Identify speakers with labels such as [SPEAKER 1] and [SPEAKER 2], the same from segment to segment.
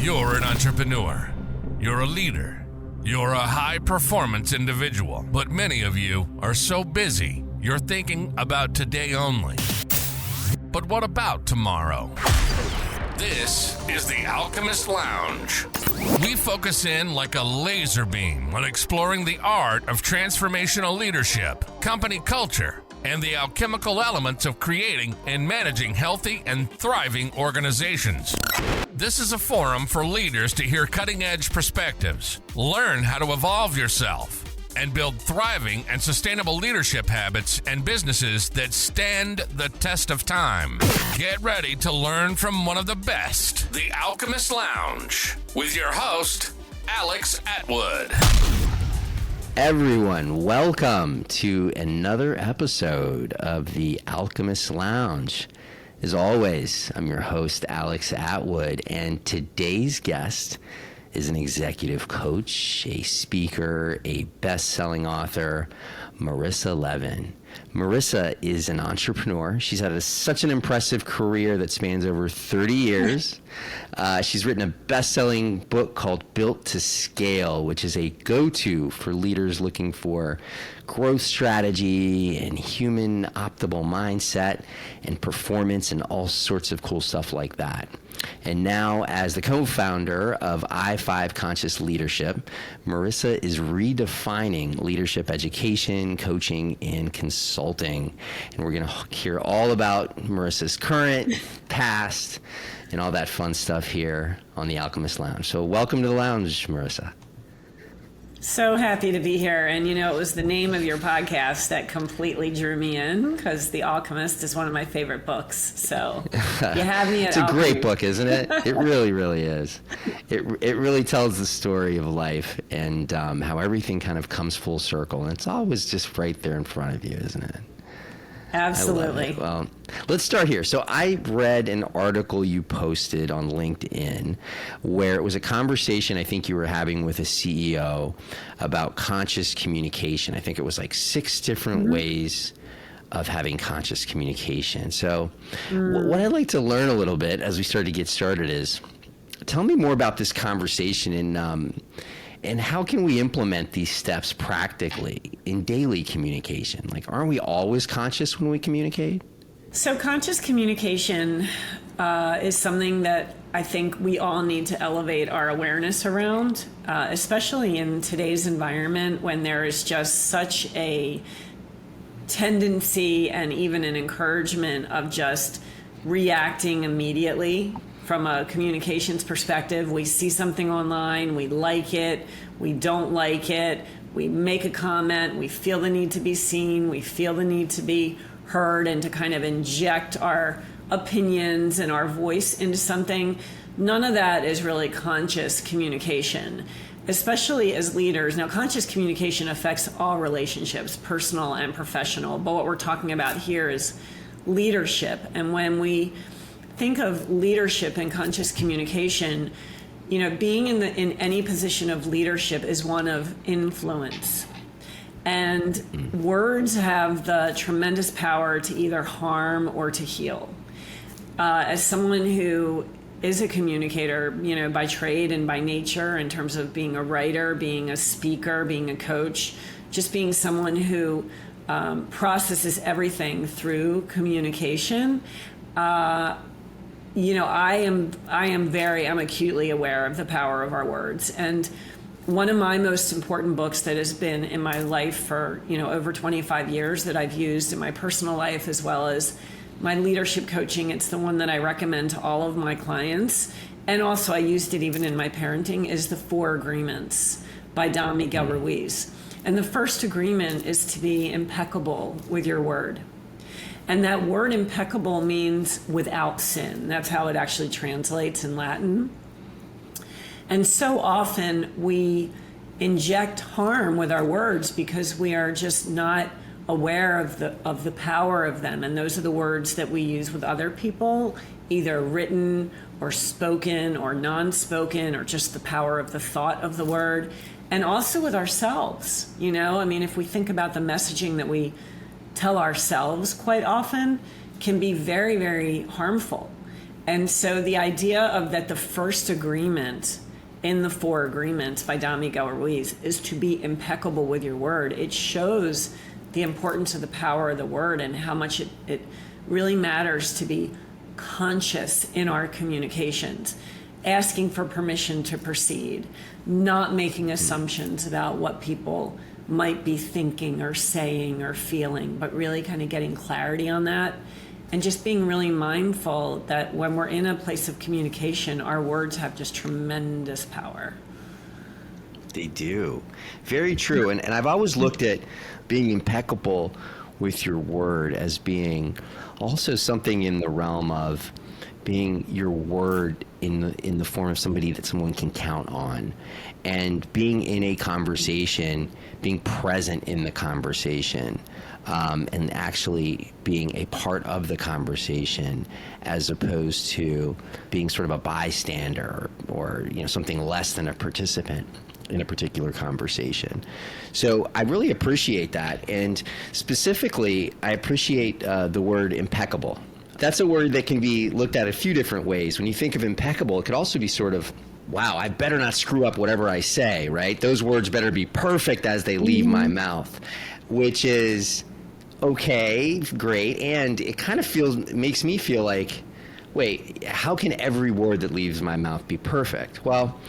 [SPEAKER 1] You're an entrepreneur. You're a leader. You're a high-performance individual. But many of you are so busy, you're thinking about today only. But what about tomorrow? This is the Alchemist Lounge. We focus in like a laser beam on exploring the art of transformational leadership, company culture, and the alchemical elements of creating and managing healthy and thriving organizations. This is a forum for leaders to hear cutting-edge perspectives, learn how to evolve yourself, and build thriving and sustainable leadership habits and businesses that stand the test of time. Get ready to learn from one of the best, the Alchemist Lounge, with your host, Alex Atwood.
[SPEAKER 2] Everyone, welcome to another episode of the Alchemist Lounge. As always, I'm your host, Alex Atwood, and today's guest is an executive coach, a speaker, a best-selling author, Marissa Levin. Marissa is an entrepreneur. She's had such an impressive career that spans over 30 years. She's written a best-selling book called Built to Scale, which is a go-to for leaders looking for growth strategy and human optimal mindset and performance and all sorts of cool stuff like that. And now, as the co-founder of I5 Conscious Leadership, Marissa is redefining leadership education, coaching, and consulting. And we're going to hear all about Marissa's current, past, and all that fun stuff here on the Alchemist Lounge. So welcome to the lounge, Marissa.
[SPEAKER 3] So happy to be here. And you know, it was the name of your podcast that completely drew me in, because The Alchemist is one of my favorite books. So you have me at
[SPEAKER 2] It's a great book, isn't it? It really, really is. It really tells the story of life and how everything kind of comes full circle. And it's always just right there in front of you, isn't it?
[SPEAKER 3] Absolutely.
[SPEAKER 2] Well, let's start here. So I read an article you posted on LinkedIn where it was a conversation I think you were having with a CEO about conscious communication. I think it was like 6 different ways of having conscious communication. So what I'd like to learn a little bit as we start to get started is, tell me more about this conversation and how can we implement these steps practically in daily communication? Like, aren't we always conscious when we communicate?
[SPEAKER 3] So conscious communication is something that I think we all need to elevate our awareness around, especially in today's environment when there is just such a tendency and even an encouragement of just reacting immediately. From a communications perspective, we see something online, we like it, we don't like it, we make a comment, we feel the need to be seen, we feel the need to be heard, and to kind of inject our opinions and our voice into something. None of that is really conscious communication, especially as leaders. Now, conscious communication affects all relationships, personal and professional, but what we're talking about here is leadership. And when we think of leadership and conscious communication, you know, being in any position of leadership is one of influence. And words have the tremendous power to either harm or to heal. As someone who is a communicator, you know, by trade and by nature, in terms of being a writer, being a speaker, being a coach, just being someone who processes everything through communication, you know, I'm acutely aware of the power of our words. And one of my most important books that has been in my life for, you know, over 25 years, that I've used in my personal life as well as my leadership coaching, it's the one that I recommend to all of my clients. And also I used it even in my parenting, is The 4 Agreements by Don Miguel Ruiz. And the first agreement is to be impeccable with your word. And that word impeccable means without sin. That's how it actually translates in Latin. And so often we inject harm with our words because we are just not aware of the power of them. And those are the words that we use with other people, either written or spoken or non-spoken, or just the power of the thought of the word. And also with ourselves, you know, I mean, if we think about the messaging that we tell ourselves quite often, can be very, very harmful. And so the idea of that the first agreement in the 4 agreements by Don Miguel Ruiz is to be impeccable with your word. It shows the importance of the power of the word and how much it really matters to be conscious in our communications, asking for permission to proceed, not making assumptions about what people might be thinking or saying or feeling, but really kind of getting clarity on that. And just being really mindful that when we're in a place of communication, our words have just tremendous power.
[SPEAKER 2] They do. Very true. And I've always looked at being impeccable with your word as being also something in the realm of being your word in the form of somebody that someone can count on, and being in a conversation, being present in the conversation, and actually being a part of the conversation, as opposed to being sort of a bystander or something less than a participant in a particular conversation. So I really appreciate that, and specifically I appreciate the word impeccable. That's a word that can be looked at a few different ways. When you think of impeccable, it could also be sort of, wow, I better not screw up whatever I say, right? Those words better be perfect as they leave my mouth, which is okay, great, and it kind of makes me feel like, wait, how can every word that leaves my mouth be perfect? Well,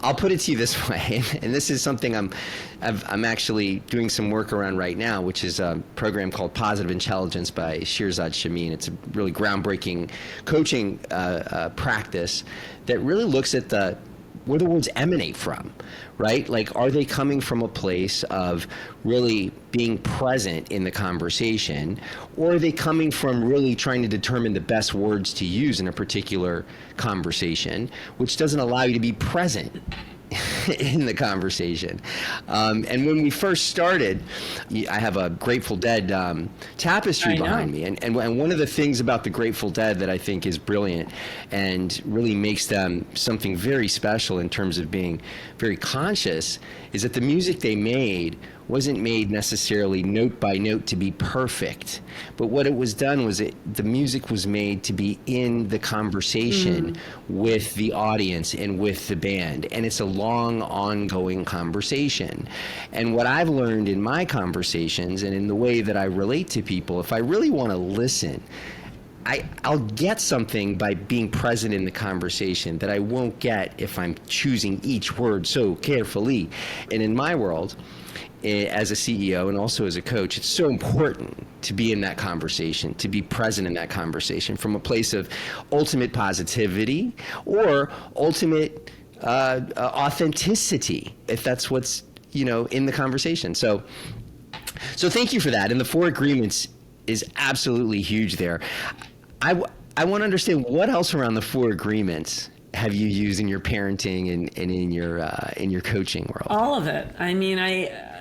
[SPEAKER 2] I'll put it to you this way, and this is something I'm actually doing some work around right now, which is a program called Positive Intelligence by Shirzad Chamine. It's a really groundbreaking coaching practice that really looks at where the words emanate from, right? Like, are they coming from a place of really being present in the conversation, or are they coming from really trying to determine the best words to use in a particular conversation, which doesn't allow you to be present in the conversation? And when we first started, I have a Grateful Dead tapestry behind me. And one of the things about the Grateful Dead that I think is brilliant and really makes them something very special in terms of being very conscious is that the music they made wasn't made necessarily note by note to be perfect, but what it was done was the music was made to be in the conversation with the audience and with the band, and it's a long ongoing conversation. And what I've learned in my conversations and in the way that I relate to people, if I really want to listen, I'll get something by being present in the conversation that I won't get if I'm choosing each word so carefully. And in my world, as a CEO and also as a coach, it's so important to be in that conversation, to be present in that conversation from a place of ultimate positivity or ultimate authenticity, if that's what's in the conversation. So thank you for that. And the 4 agreements is absolutely huge there. I want to understand, what else around the 4 agreements have you used in your parenting and in your coaching world?
[SPEAKER 3] All of it. I mean,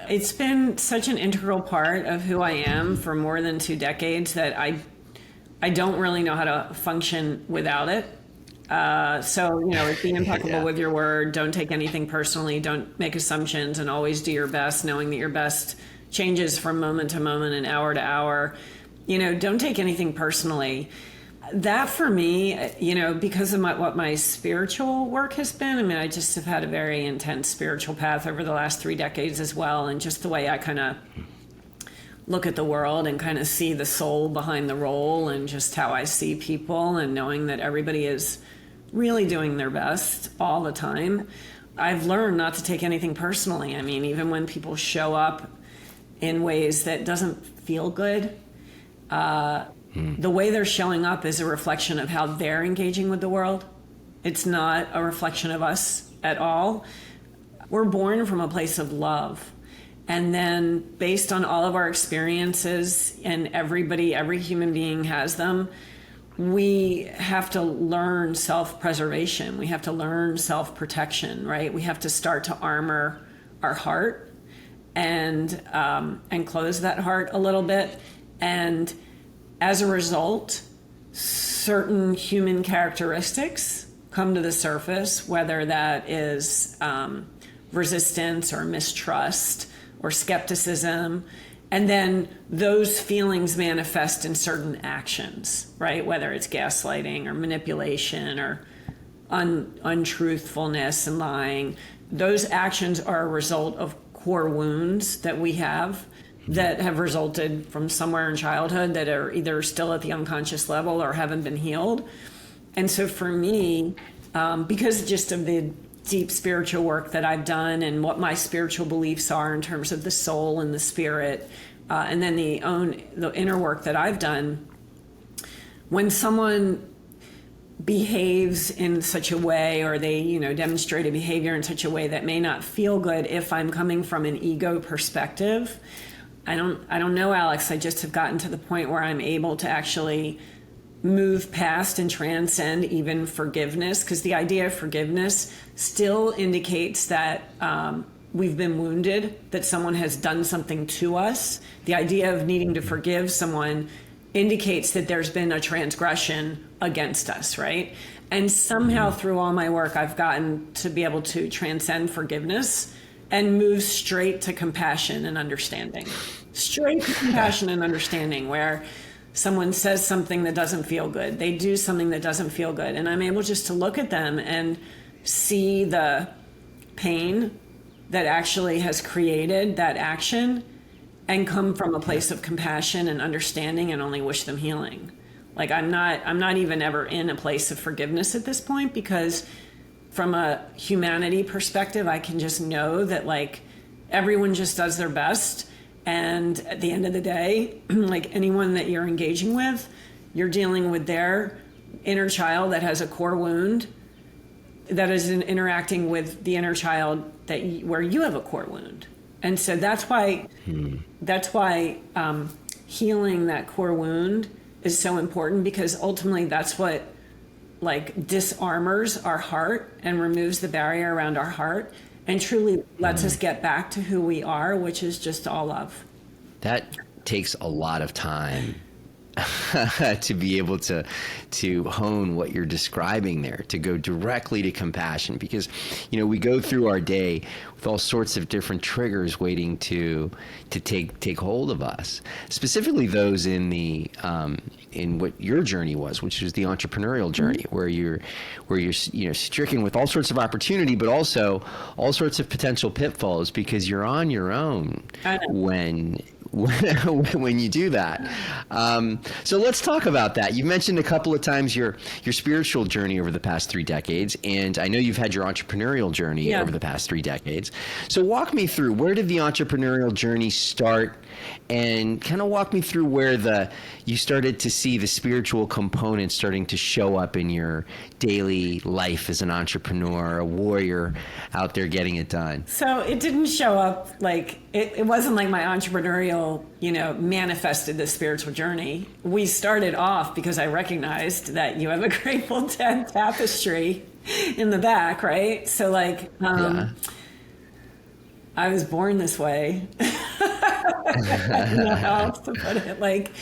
[SPEAKER 3] it's been such an integral part of who I am for more than 2 decades that I don't really know how to function without it. So it's be impeccable with your word. Don't take anything personally. Don't make assumptions, and always do your best, knowing that your best changes from moment to moment and hour to hour. Don't take anything personally. That for me, because of what my spiritual work has been, I mean, I just have had a very intense spiritual path over the last 3 decades as well. And just the way I kind of look at the world and kind of see the soul behind the role, and just how I see people, and knowing that everybody is really doing their best all the time. I've learned not to take anything personally. I mean, even when people show up in ways that doesn't feel good, the way they're showing up is a reflection of how they're engaging with the world. It's not a reflection of us at all. We're born from a place of love. And then based on all of our experiences, and every human being has them, we have to learn self-preservation. We have to learn self-protection, right? We have to start to armor our heart and close that heart a little bit. And as a result, certain human characteristics come to the surface, whether that is resistance or mistrust or skepticism. And then those feelings manifest in certain actions, right? Whether it's gaslighting or manipulation or untruthfulness and lying. Those actions are a result of core wounds that we have that have resulted from somewhere in childhood that are either still at the unconscious level or haven't been healed. And so for me, because just of the deep spiritual work that I've done and what my spiritual beliefs are in terms of the soul and the spirit, and then the inner work that I've done, when someone behaves in such a way, or they, demonstrate a behavior in such a way that may not feel good, if I'm coming from an ego perspective, I don't know, Alex. I just have gotten to the point where I'm able to actually move past and transcend even forgiveness, because the idea of forgiveness still indicates that we've been wounded, that someone has done something to us. The idea of needing to forgive someone indicates that there's been a transgression against us, right? And somehow through all my work, I've gotten to be able to transcend forgiveness and move straight to compassion and understanding. Straight to compassion and understanding, where someone says something that doesn't feel good, they do something that doesn't feel good, and I'm able just to look at them and see the pain that actually has created that action and come from a place of compassion and understanding and only wish them healing. Like I'm not even ever in a place of forgiveness at this point, because from a humanity perspective, I can just know that like everyone just does their best. And at the end of the day, like anyone that you're engaging with, you're dealing with their inner child that has a core wound that is interacting with the inner child where you have a core wound. And so that's why healing that core wound is so important, because ultimately that's what like disarmors our heart and removes the barrier around our heart and truly lets us get back to who we are, which is just all love.
[SPEAKER 2] That takes a lot of time to be able to hone what you're describing there, to go directly to compassion, because we go through our day with all sorts of different triggers waiting to take hold of us, specifically those in the in what your journey was, which was the entrepreneurial journey, where you're stricken with all sorts of opportunity, but also all sorts of potential pitfalls, because you're on your own when you do that. So let's talk about that. You mentioned a couple of times your spiritual journey over the past 3 decades, and I know you've had your entrepreneurial journey over the past 3 decades. So walk me through, where did the entrepreneurial journey start, and kind of walk me through where you started to see the spiritual component starting to show up in your daily life as an entrepreneur, a warrior out there getting it done.
[SPEAKER 3] So it didn't show up like, it wasn't like my entrepreneurial, manifested this spiritual journey. We started off because I recognized that you have a Grateful Dead tapestry in the back, right? So like, I was born this way. I don't know how else to put it. Like,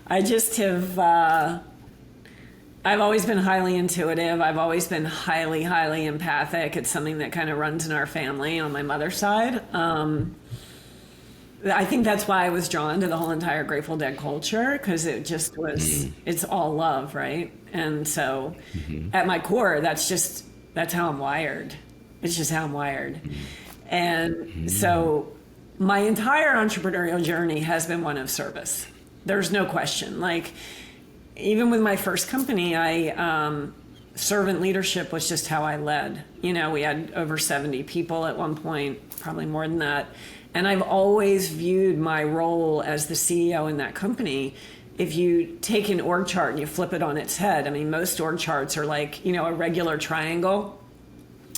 [SPEAKER 3] I just have, I've always been highly intuitive. I've always been highly, highly empathic. It's something that kind of runs in our family on my mother's side. I think that's why I was drawn to the whole entire Grateful Dead culture, because it just was, it's all love, right? And so at my core, that's how I'm wired. It's just how I'm wired. And so my entire entrepreneurial journey has been one of service. There's no question. Like, even with my first company, servant leadership was just how I led. We had over 70 people at one point, probably more than that. And I've always viewed my role as the CEO in that company. If you take an org chart and you flip it on its head, I mean, most org charts are like, a regular triangle.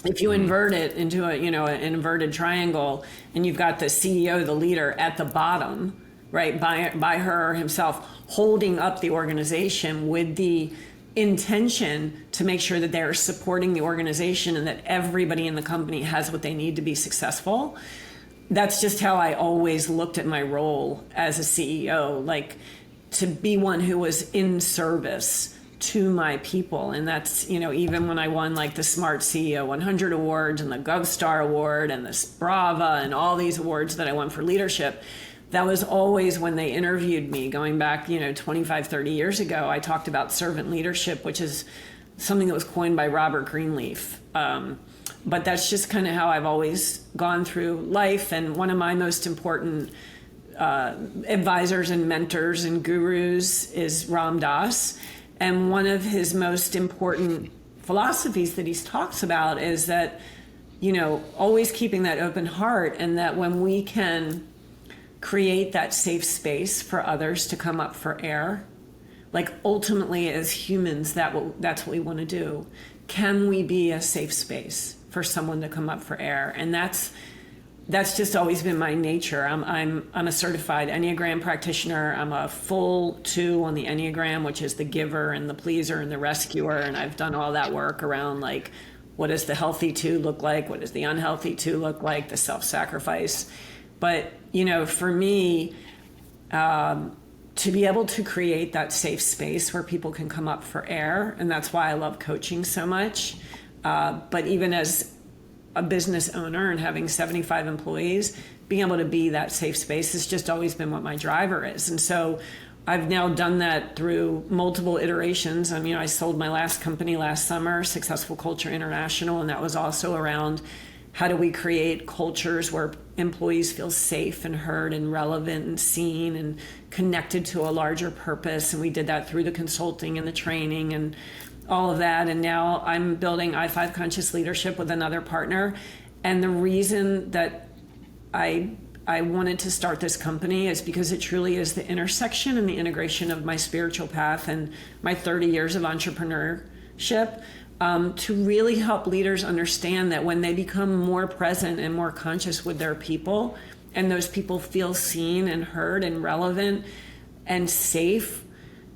[SPEAKER 3] If you invert it into an inverted triangle, and you've got the CEO, the leader, at the bottom, right, by her or himself, holding up the organization with the intention to make sure that they're supporting the organization and that everybody in the company has what they need to be successful. That's just how I always looked at my role as a CEO, like to be one who was in service to my people. And that's, even when I won like the Smart CEO 100 awards and the GovStar award and this Brava and all these awards that I won for leadership, that was always when they interviewed me going back, 25, 30 years ago. I talked about servant leadership, which is something that was coined by Robert Greenleaf. But that's just kind of how I've always gone through life. And one of my most important advisors and mentors and gurus is Ram Dass. And one of his most important philosophies that he talks about is that, always keeping that open heart, and that when we can create that safe space for others to come up for air, like ultimately as humans, that's what we want to do. Can we be a safe space for someone to come up for air? And that's just always been my nature. I'm a certified Enneagram practitioner. I'm a full 2 on the Enneagram, which is the giver and the pleaser and the rescuer. And I've done all that work around, like, what does the healthy 2 look like? What does the unhealthy 2 look like? The self-sacrifice. But, for me, to be able to create that safe space where people can come up for air, and that's why I love coaching so much. But even as a business owner and having 75 employees, being able to be that safe space has just always been what my driver is. And so I've now done that through multiple iterations. I sold my last company last summer, Successful Culture International, and that was also around how do we create cultures where employees feel safe and heard and relevant and seen and connected to a larger purpose. And we did that through the consulting and the training and all of that. And now I'm building I5 Conscious Leadership with another partner. And the reason that I wanted to start this company is because it truly is the intersection and the integration of my spiritual path and my 30 years of entrepreneurship, to really help leaders understand that when they become more present and more conscious with their people, and those people feel seen and heard and relevant and safe,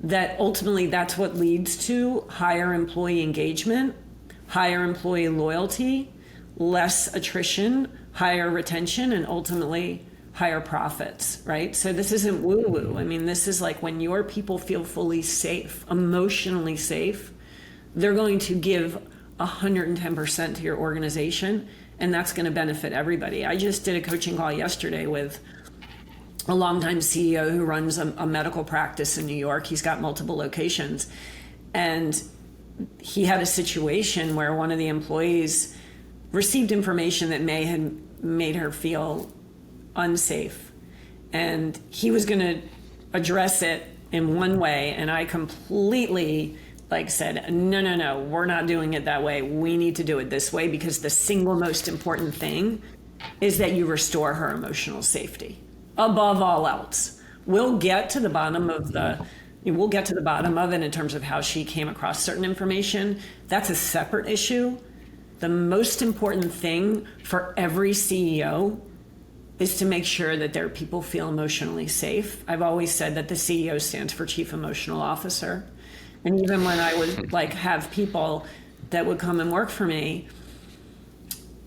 [SPEAKER 3] that ultimately that's what leads to higher employee engagement, higher employee loyalty, less attrition, higher retention, and ultimately higher profits, right? So this isn't woo-woo. This is like when your people feel fully safe, emotionally safe, they're going to give 110% to your organization, and that's going to benefit everybody. I just did a coaching call yesterday with a longtime CEO who runs a medical practice in New York. He's got multiple locations. And he had a situation where one of the employees received information that may have made her feel unsafe. And he was going to address it in one way. And I completely said, no, we're not doing it that way. We need to do it this way, because the single most important thing is that you restore her emotional safety. Above all else, we'll get to the bottom of it in terms of how she came across certain information. That's a separate issue. The most important thing for every CEO is to make sure that their people feel emotionally safe. I've always said that the CEO stands for Chief Emotional Officer. And even when I would have people that would come and work for me,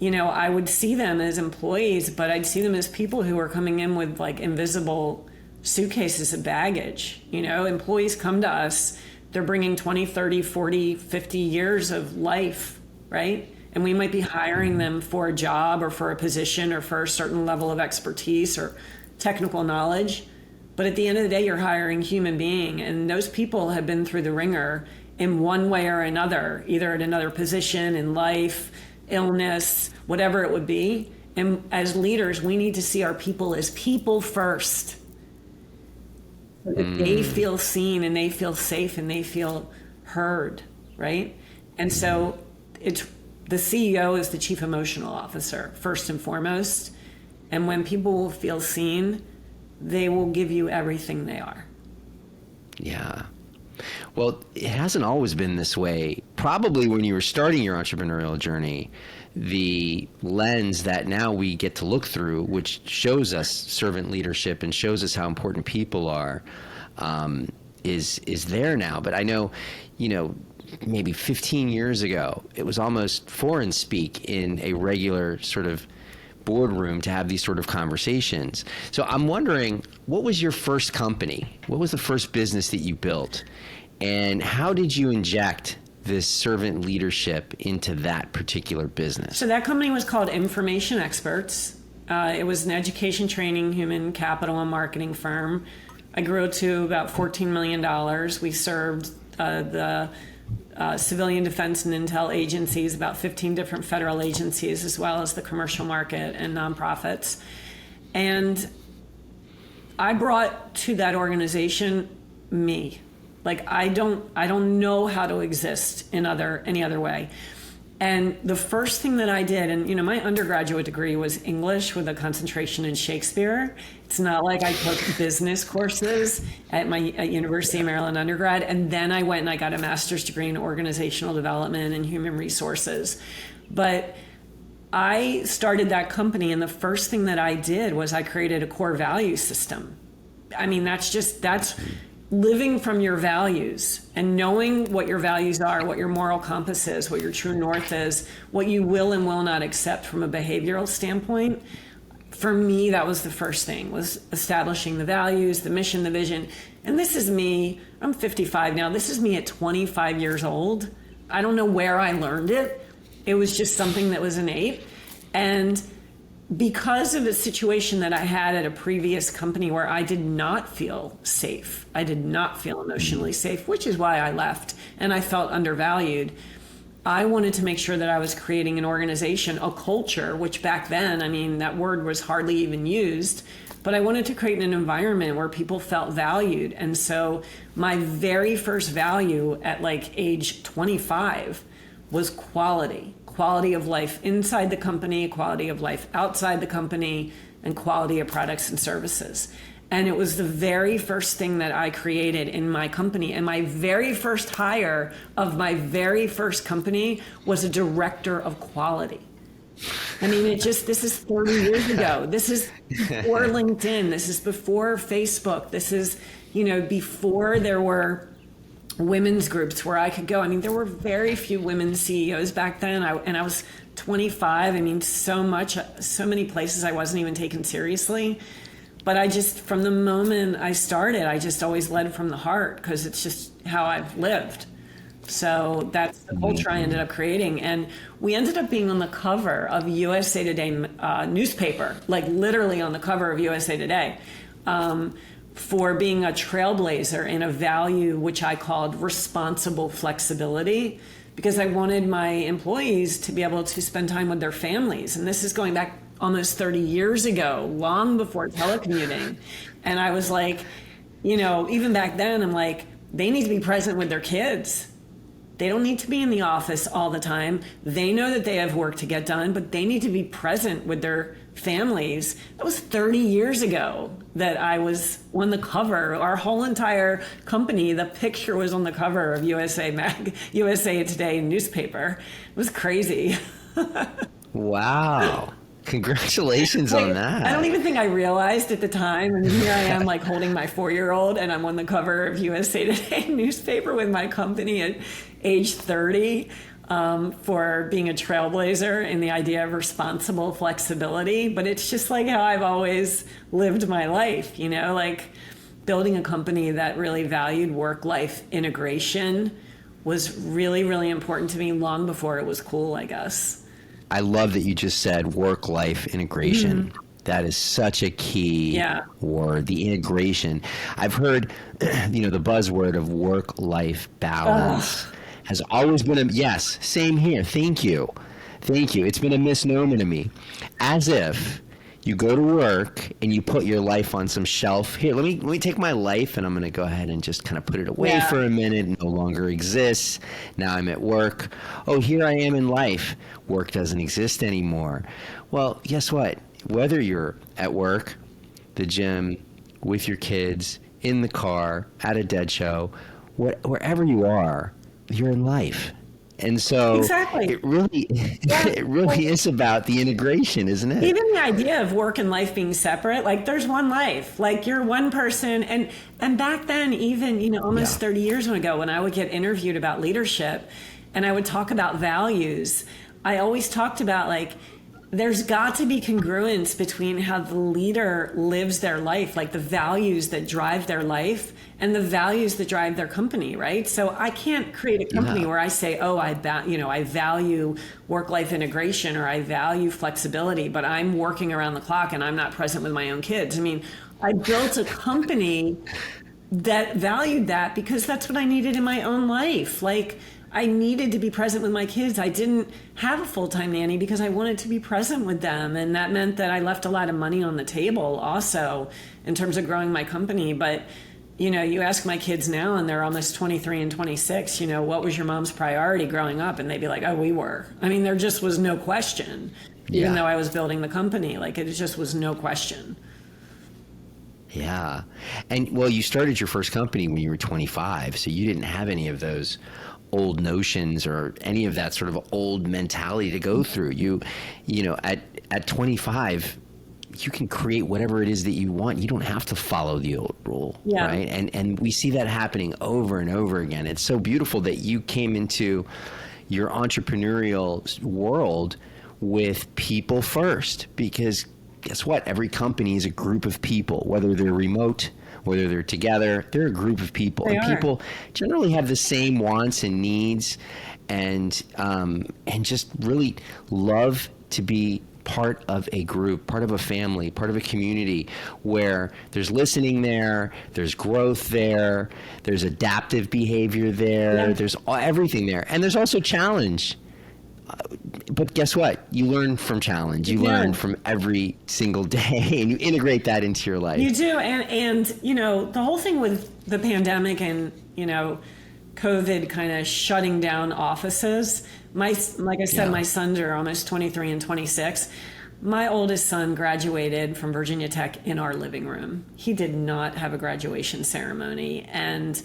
[SPEAKER 3] I would see them as employees, but I'd see them as people who are coming in with invisible suitcases of baggage. Employees come to us, they're bringing 20, 30, 40, 50 years of life, right? And we might be hiring them for a job or for a position or for a certain level of expertise or technical knowledge. But at the end of the day, you're hiring a human being, and those people have been through the ringer in one way or another, either at another position in life, illness, whatever it would be. And as leaders, we need to see our people as people first, so that they feel seen and they feel safe and they feel heard, right? And so the CEO is the Chief Emotional Officer, first and foremost. And when people will feel seen, they will give you everything they are.
[SPEAKER 2] Yeah. Well, it hasn't always been this way. Probably when you were starting your entrepreneurial journey, the lens that now we get to look through, which shows us servant leadership and shows us how important people are, is there now. But I know, maybe 15 years ago, it was almost foreign speak in a regular sort of boardroom to have these sort of conversations. So I'm wondering, what was your first company? What was the first business that you built? And how did you inject this servant leadership into that particular business?
[SPEAKER 3] So that company was called Information Experts. It was an education, training, human capital, and marketing firm. I grew it to about $14 million. We served the civilian defense and intel agencies, about 15 different federal agencies, as well as the commercial market and nonprofits. And I brought to that organization me. Like, I don't know how to exist in any other way. And the first thing that I did, and my undergraduate degree was English with a concentration in Shakespeare. It's not like I took business courses at University of Maryland undergrad, and then I went and I got a master's degree in organizational development and human resources. But I started that company, and the first thing that I did was I created a core value system. I mean, that's living from your values and knowing what your values are, what your moral compass is, what your true north is, what you will and will not accept from a behavioral standpoint. For me, that was the first thing, was establishing the values, the mission, the vision. And this is me. I'm 55 now. This is me at 25 years old. I don't know where I learned it. It was just something that was innate. And because of a situation that I had at a previous company where I did not feel safe, I did not feel emotionally safe, which is why I left, and I felt undervalued, I wanted to make sure that I was creating an organization, a culture, which back then, I mean, that word was hardly even used, but I wanted to create an environment where people felt valued. And so my very first value at like age 25 was quality of life inside the company, quality of life outside the company, and quality of products and services. And it was the very first thing that I created in my company. And my very first hire of my very first company was a director of quality. I mean, this is 30 years ago. This is before LinkedIn. This is before Facebook. This is, before there were women's groups where I could go. I mean, there were very few women CEOs back then. I was 25. I mean, so many places I wasn't even taken seriously. But from the moment I started, I just always led from the heart because it's just how I've lived. So that's the culture I ended up creating. And we ended up being on the cover of USA Today newspaper, like literally on the cover of USA Today. For being a trailblazer in a value which I called responsible flexibility, because I wanted my employees to be able to spend time with their families. And this is going back almost 30 years ago, long before telecommuting. And I was like, even back then, I'm like, they need to be present with their kids. They don't need to be in the office all the time. They know that they have work to get done, but they need to be present with their families. That was 30 years ago that I was on the cover. Our whole entire company, the picture was on the cover of USA Today newspaper. It was crazy.
[SPEAKER 2] Wow. Congratulations on that.
[SPEAKER 3] I don't even think I realized at the time. And here I am like holding my 4-year-old and I'm on the cover of USA Today newspaper with my company at age 30 for being a trailblazer in the idea of responsible flexibility. But it's just like how I've always lived my life, like building a company that really valued work-life integration was really, really important to me long before it was cool, I guess.
[SPEAKER 2] I love that you just said work-life integration. Mm-hmm. That is such a key word, the integration. I've heard, the buzzword of work-life balance has always been yes, same here. Thank you. It's been a misnomer to me. As if you go to work and you put your life on some shelf. Here, let me take my life and I'm going to go ahead and just kind of put it away for a minute. It no longer exists. Now I'm at work. Oh, here I am in life. Work doesn't exist anymore. Well, guess what? Whether you're at work, the gym, with your kids, in the car, at a dead show, wherever you are, you're in life. And so it really is about the integration, isn't it?
[SPEAKER 3] Even the idea of work and life being separate, like there's one life, like you're one person. And back then, even, almost 30 years ago, when I would get interviewed about leadership and I would talk about values, I always talked about like, there's got to be congruence between how the leader lives their life, like the values that drive their life and the values that drive their company, right? So I can't create a company where I say, oh, I value work-life integration, or I value flexibility, but I'm working around the clock and I'm not present with my own kids. I mean, I built a company that valued that because that's what I needed in my own life. Like, I needed to be present with my kids. I didn't have a full-time nanny because I wanted to be present with them. And that meant that I left a lot of money on the table also in terms of growing my company. But, you know, you ask my kids now and they're almost 23 and 26, you know, what was your mom's priority growing up? And they'd be like, oh, we were. I mean, there just was no question, even though I was building the company. Like, it just was no question.
[SPEAKER 2] Yeah. And well, you started your first company when you were 25, so you didn't have any of those old notions or any of that sort of old mentality to go through. You know, at 25, you can create whatever it is that you want. You don't have to follow the old rule, right? And we see that happening over and over again. It's so beautiful that you came into your entrepreneurial world with people first, because guess what? Every company is a group of people, whether they're remote, whether they're together, they're a group of people. And people generally have the same wants and needs, and just really love to be part of a group, part of a family, part of a community where there's listening there, there's growth there, there's adaptive behavior there, there's everything there. And there's also challenge. But guess what? You learn from challenge. You learn from every single day, and you integrate that into your life.
[SPEAKER 3] You do. And you know, the whole thing with the pandemic and, you know, COVID kind of shutting down offices. Like I said, my sons are almost 23 and 26. My oldest son graduated from Virginia Tech in our living room. He did not have a graduation ceremony. And,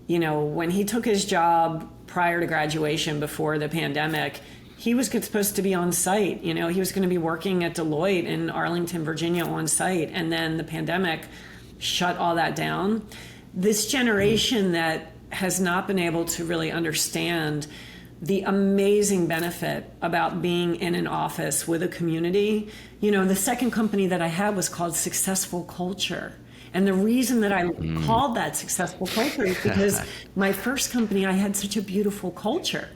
[SPEAKER 3] you know, when he took his job prior to graduation before the pandemic, he was supposed to be on site. You know, he was going to be working at Deloitte in Arlington, Virginia on site. And then the pandemic shut all that down. This generation that has not been able to really understand the amazing benefit about being in an office with a community. You know, the second company that I had was called Successful Culture. And the reason that I called that Successful Culture is because my first company, I had such a beautiful culture.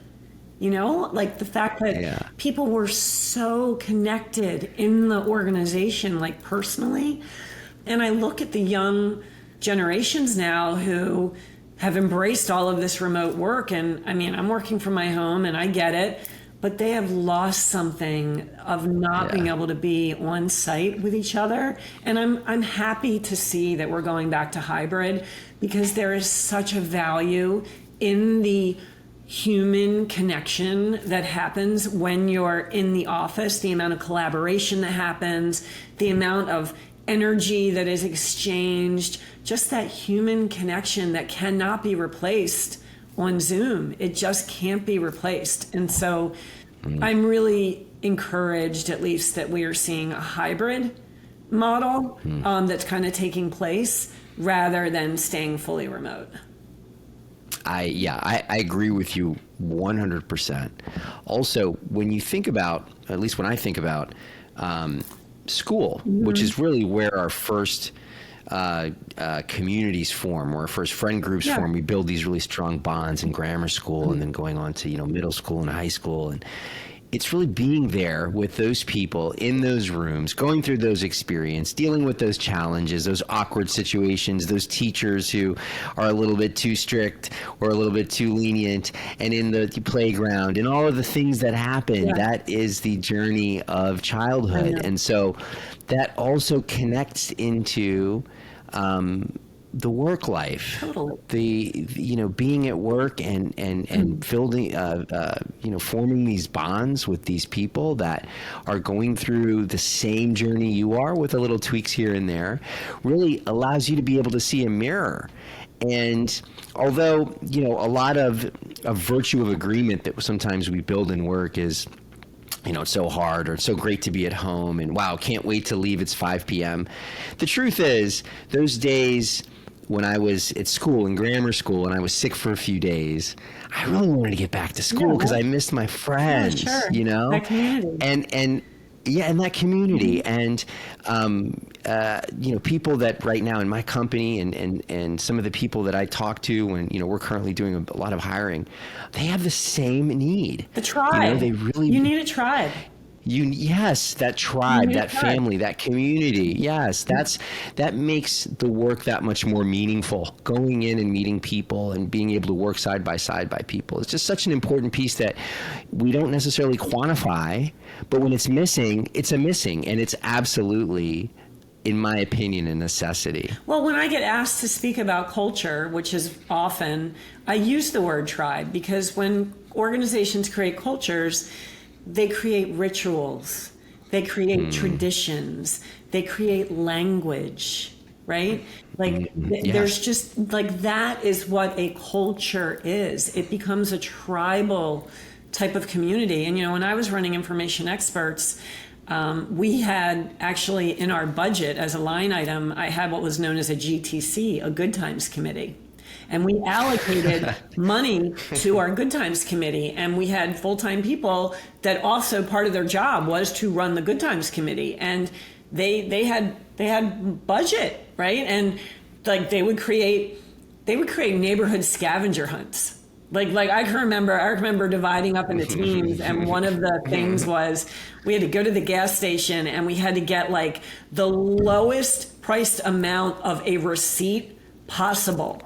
[SPEAKER 3] You know, like the fact that people were so connected in the organization, like personally. And I look at the young generations now who have embraced all of this remote work. And I mean, I'm working from my home and I get it, but they have lost something of not being able to be on site with each other. And I'm happy to see that we're going back to hybrid, because there is such a value in the human connection that happens when you're in the office, the amount of collaboration that happens, the amount of energy that is exchanged, just that human connection that cannot be replaced on Zoom. It just can't be replaced. And so I'm really encouraged, at least, that we are seeing a hybrid model that's kind of taking place rather than staying fully remote.
[SPEAKER 2] I agree with you 100%. Also, when you think about, at least when I think about school, which is really where our first communities form, where our first friend groups form, we build these really strong bonds in grammar school and then going on to, you know, middle school and high school. And it's really being there with those people in those rooms, going through those experiences, dealing with those challenges, those awkward situations, those teachers who are a little bit too strict or a little bit too lenient, and in the playground and all of the things that happen. That is the journey of childhood. And so that also connects into the work life, the you know, being at work and building, you know, forming these bonds with these people that are going through the same journey you are, with a little tweaks here and there, really allows you to be able to see a mirror. And although, you know, a lot of a virtue of agreement that sometimes we build in work is, you know, it's so hard, or it's so great to be at home, and wow, can't wait to leave, it's 5 p.m. The truth is, those days when I was at school, in grammar school, and I was sick for a few days, I really wanted to get back to school because I missed my friends, you know?
[SPEAKER 3] That community.
[SPEAKER 2] Yeah, in that community. And, people that right now in my company and some of the people that I talk to when, we're currently doing a lot of hiring, they have the same need.
[SPEAKER 3] The tribe.
[SPEAKER 2] They really,
[SPEAKER 3] you need a tribe.
[SPEAKER 2] Yes, that tribe, that family, that community. Yes, that makes the work that much more meaningful. Going in and meeting people and being able to work side by people. It's just such an important piece that we don't necessarily quantify, but when it's missing, it's a missing, and it's absolutely, in my opinion, a necessity.
[SPEAKER 3] Well, when I get asked to speak about culture, which is often, I use the word tribe because when organizations create cultures, they create rituals, they create traditions, they create language, right? Like there's just like, that is what a culture is. It becomes a tribal type of community. And, when I was running Information Experts, we had actually in our budget as a line item, I had what was known as a GTC, a Good Times Committee. And we allocated money to our Good Times Committee, and we had full-time people that also part of their job was to run the Good Times Committee, and they had budget, right? And like they would create neighborhood scavenger hunts. Like I remember dividing up into teams, and one of the things was we had to go to the gas station and we had to get like the lowest priced amount of a receipt possible,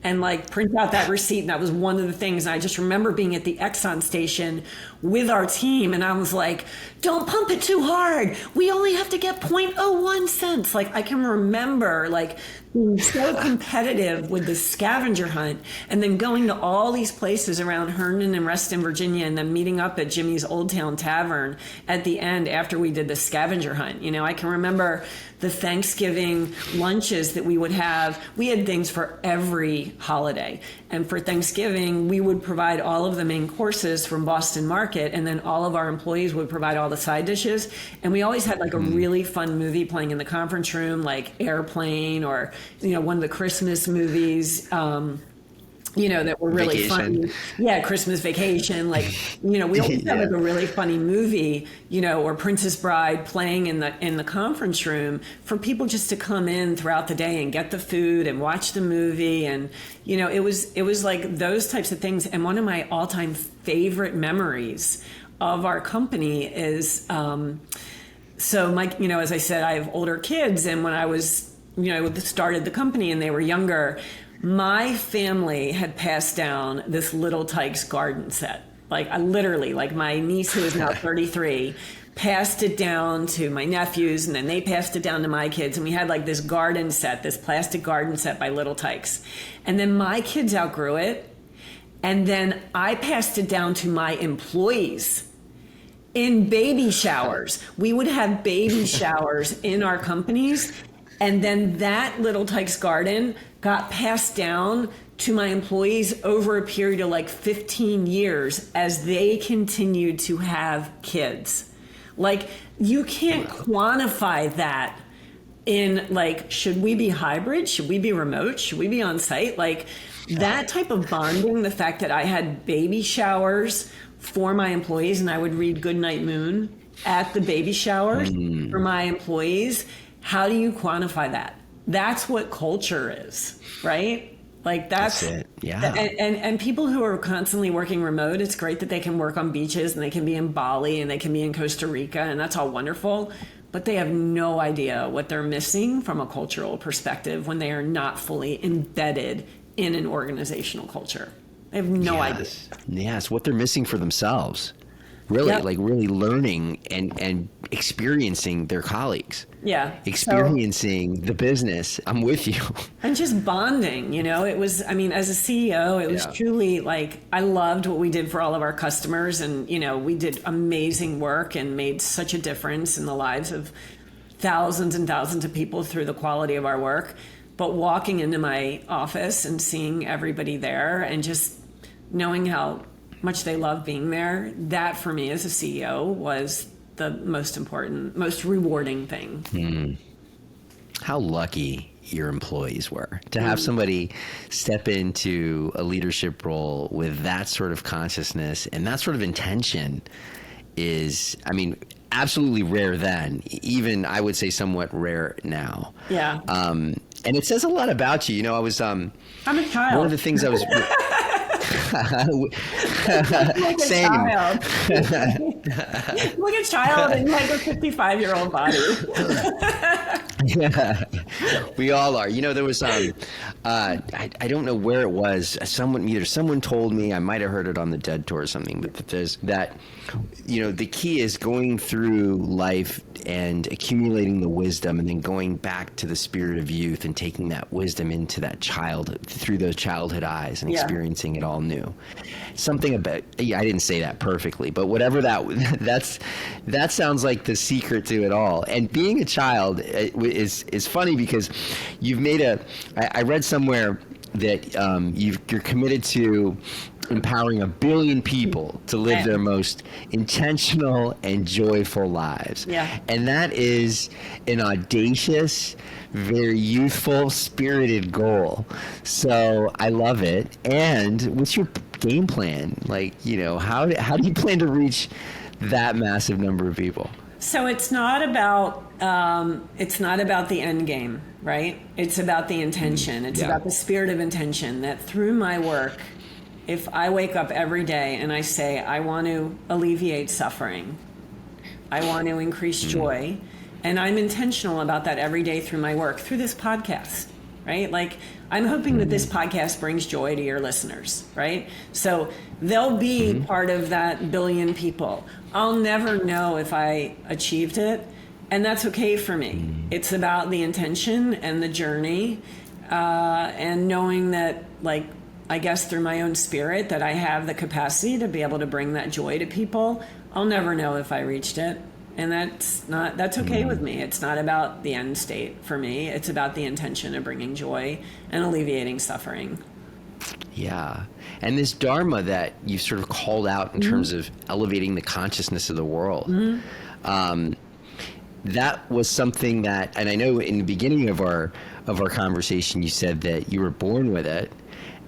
[SPEAKER 3] and like print out that receipt. And that was one of the things. And I just remember being at the Exxon station with our team, and I was like, don't pump it too hard. We only have to get 0.01 cents. Like I can remember like being so competitive with the scavenger hunt, and then going to all these places around Herndon and Reston, Virginia, and then meeting up at Jimmy's Old Town Tavern at the end after we did the scavenger hunt. I can remember the Thanksgiving lunches that we would have. We had things for every holiday. And for Thanksgiving, we would provide all of the main courses from Boston Market, and then all of our employees would provide all the side dishes. And we always had like a really fun movie playing in the conference room, like Airplane, or, one of the Christmas movies, that were really funny. Yeah, Christmas Vacation. Like, we always have like a really funny movie, or Princess Bride playing in the conference room for people just to come in throughout the day and get the food and watch the movie. And, it was like those types of things. And one of my all-time favorite memories of our company is, so Mike, as I said, I have older kids, and when I was, started the company and they were younger, my family had passed down this Little Tikes garden set. Like I literally, like my niece, who is now 33, passed it down to my nephews, and then they passed it down to my kids. And we had like this garden set, this plastic garden set by Little Tikes. And then my kids outgrew it. And then I passed it down to my employees in baby showers. We would have baby showers in our companies. And then that Little Tikes garden got passed down to my employees over a period of like 15 years as they continued to have kids. Like you can't quantify that in like, should we be hybrid? Should we be remote? Should we be on site? Like that type of bonding, the fact that I had baby showers for my employees, and I would read Goodnight Moon at the baby showers for my employees. How do you quantify that? That's what culture is, right? Like that's
[SPEAKER 2] it. Yeah.
[SPEAKER 3] And people who are constantly working remote, it's great that they can work on beaches and they can be in Bali and they can be in Costa Rica, and that's all wonderful. But they have no idea what they're missing from a cultural perspective when they are not fully embedded in an organizational culture. They have no idea.
[SPEAKER 2] Yes, what they're missing for themselves. Really, like really learning and experiencing their colleagues.
[SPEAKER 3] Yeah.
[SPEAKER 2] Experiencing the business. I'm with you.
[SPEAKER 3] And just bonding, it was, as a CEO, it was truly like, I loved what we did for all of our customers. And, we did amazing work and made such a difference in the lives of thousands and thousands of people through the quality of our work. But walking into my office and seeing everybody there and just knowing how much they love being there, that for me as a CEO was the most important, most rewarding thing.
[SPEAKER 2] How lucky your employees were to have somebody step into a leadership role with that sort of consciousness and that sort of intention is, absolutely rare then, even I would say somewhat rare now.
[SPEAKER 3] Yeah.
[SPEAKER 2] And it says a lot about you. You know, I was
[SPEAKER 3] I'm a child.
[SPEAKER 2] one of the things I was
[SPEAKER 3] Like
[SPEAKER 2] same.
[SPEAKER 3] a child. Like a child in like a 55-year-old body.
[SPEAKER 2] Yeah, we all are. You know, there was I don't know where it was. Someone told me, I might have heard it on the TED Tour or something, but there's that, you know, the key is going through life and accumulating the wisdom and then going back to the spirit of youth and taking that wisdom into that child through those childhood eyes and experiencing it all new. Something about, I didn't say that perfectly, but whatever that sounds like the secret to it all. And being a child is funny because you've made I read somewhere that you're committed to empowering 1 billion people to live their most intentional and joyful lives.
[SPEAKER 3] Yeah.
[SPEAKER 2] And that is an audacious, very youthful, spirited goal. So I love it. And what's your game plan? Like, you know, how do you plan to reach that massive number of people?
[SPEAKER 3] So it's not about the end game, right? It's about the intention. It's about the spirit of intention that through my work, if I wake up every day and I say, I want to alleviate suffering, I want to increase joy, and I'm intentional about that every day through my work, through this podcast, right? Like, I'm hoping that this podcast brings joy to your listeners, right? So they'll be part of that 1 billion people. I'll never know if I achieved it, and that's okay for me. It's about the intention and the journey, and knowing that, like, I guess through my own spirit, that I have the capacity to be able to bring that joy to people. I'll never know if I reached it. And that's okay with me. It's not about the end state for me. It's about the intention of bringing joy and alleviating suffering.
[SPEAKER 2] Yeah. And this Dharma that you sort of called out in terms of elevating the consciousness of the world, that was something that, and I know in the beginning of our conversation, you said that you were born with it.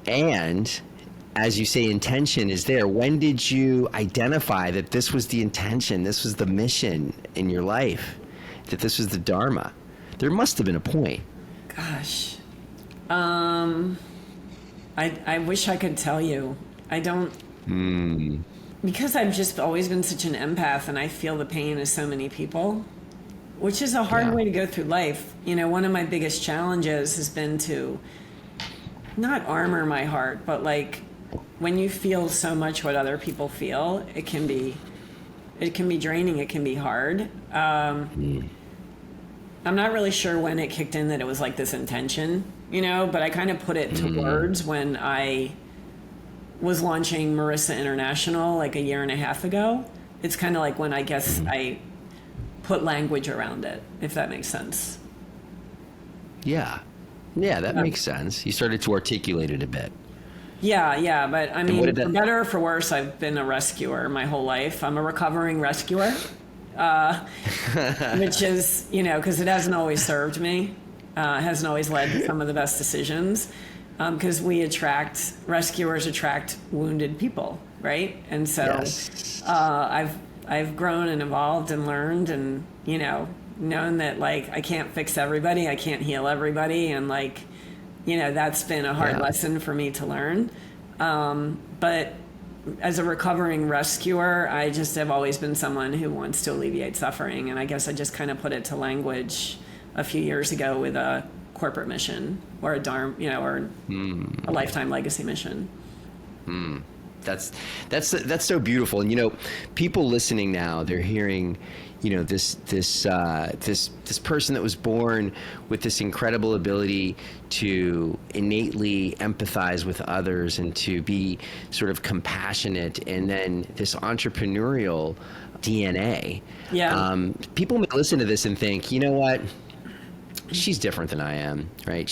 [SPEAKER 2] And as you say, intention is there. When did you identify that this was the intention, this was the mission in your life, that this was the Dharma? There must have been a point.
[SPEAKER 3] Gosh. I wish I could tell you. I don't. Because I've just always been such an empath and I feel the pain of so many people, which is a hard way to go through life. You know, one of my biggest challenges has been to not armor my heart, but like when you feel so much what other people feel, it can be draining. It can be hard. I'm not really sure when it kicked in that it was like this intention, you know, but I kind of put it to words when I was launching Marissa International like a year and a half ago. It's kind of like when I guess I put language around it, if that makes sense.
[SPEAKER 2] Yeah, that makes sense. You started to articulate it a bit.
[SPEAKER 3] Yeah, but I mean, for better or for worse, I've been a rescuer my whole life. I'm a recovering rescuer, which is, you know, because it hasn't always served me, hasn't always led to some of the best decisions, because rescuers attract wounded people, right? And so I've grown and evolved and learned and, you know, known that, like, I can't fix everybody, I can't heal everybody, and, like, you know, that's been a hard lesson for me to learn. But as a recovering rescuer, I just have always been someone who wants to alleviate suffering. And I guess I just kind of put it to language a few years ago with a corporate mission or a Dharma, you know, or a lifetime legacy mission.
[SPEAKER 2] That's so beautiful. And, you know, people listening now, they're hearing, you know, this person that was born with this incredible ability to innately empathize with others and to be sort of compassionate, and then this entrepreneurial DNA. People may listen to this and think, you know what? She's different than I am, right?